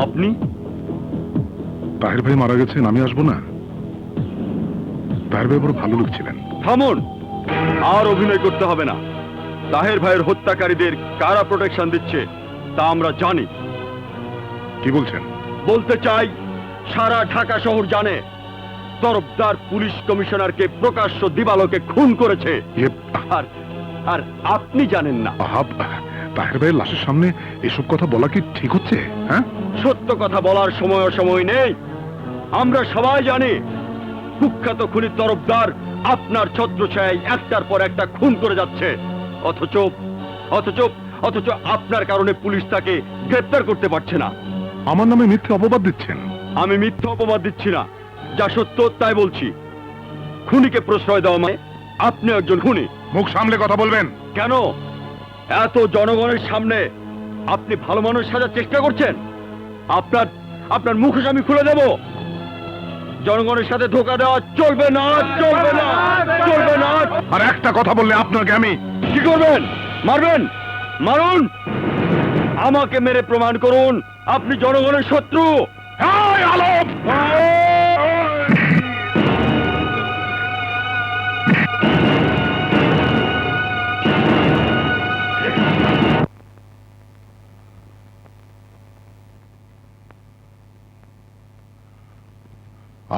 আপনি? তাহের ভাই মারা গেছেন, আমি আসবো না? তাহের ভাই বড় ভালো লোক ছিলেন। থামুন, আর অভিনয় করতে হবে না। তাহের ভাইয়ের হত্যাকারীদের কারা প্রোটেকশন দিচ্ছে তা আমরা জানি। কি বলছেন? বলতে চাই, সারা ঢাকা শহর জানে তরফদার পুলিশ কমিশনারকে প্রকাশ্য দিবালোকে খুন করেছে। আর আর আপনি জানেন না। তাহের ভাইয়ের লাশের সামনে এসব কথা বলা কি ঠিক হচ্ছে? হ্যাঁ, সত্য কথা বলার সময় নেই। আমরা সবাই জানি কুখ্যাত খুনি তরফদার আপনার ছত্রছায়ায় একটার পর একটা খুন করে যাচ্ছে। অথচ অথচ অথচ আপনার কারণে পুলিশ তাকে গ্রেফতার করতে পারছে না। আমার নামে মিথ্যে অপবাদ দিচ্ছেন। আমি মিথ্যা অপবাদ দিচ্ছি না, যা সত্য তাই বলছি। খুনিকে প্রশ্রয় দেওয়া মানে আপনি একজন খুনি। মুখ সামলে কথা বলবেন। কেন? এত জনগণের সামনে আপনি ভালো মানুষ সাজার চেষ্টা করছেন? আপনার আপনার মুখোশ আমি খুলে দেব। জনগণের সাথে ধোঁকা দেওয়া চলবে না, চলবে না, চলবে না। আর একটা কথা বললে আপনাকে আমি কি করবেন? মারবেন? মারুন, আমাকে মেরে প্রমাণ করুন আপনি জনগণের শত্রু। এই আলম!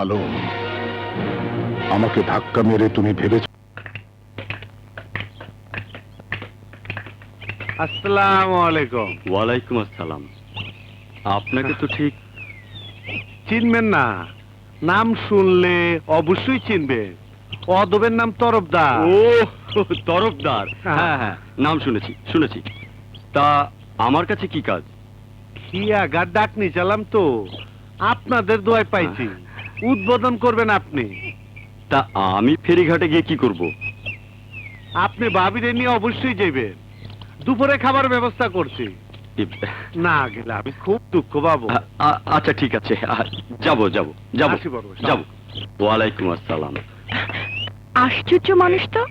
আলম, আমাকে ধাক্কা মেরে তুমি ভেবেছ? আসসালামু আলাইকুম। ওয়ালাইকুম আসসালাম। আপনাকে তো ঠিক চিনবেন না? নাম শুনলে অবশ্যই চিনবে। অদবের নাম তরফদার। ও তরফদার, হ্যাঁ হ্যাঁ, নাম শুনেছি শুনেছি। তা আমার কাছে কি কাজ? খিয়াগার ডাক নিচালাম তো, আপনাদের দোয়ায় পাইছি। উদ্বোধন করবেন আপনি। তা আমি ফেরিঘাটে গিয়ে কি করব? আপনি ভাবিরে নিয়ে অবশ্যই যাবেন। দুপুরে খাবার ব্যবস্থা করছি। না গেলে আমি খুব দুঃখ পাবো। আচ্ছা ঠিক আছে, যাব যাব যাব আসি বড় ভাই। যাব। ওয়ালাইকুম আসসালাম। আশ্চর্য মানুষ তো।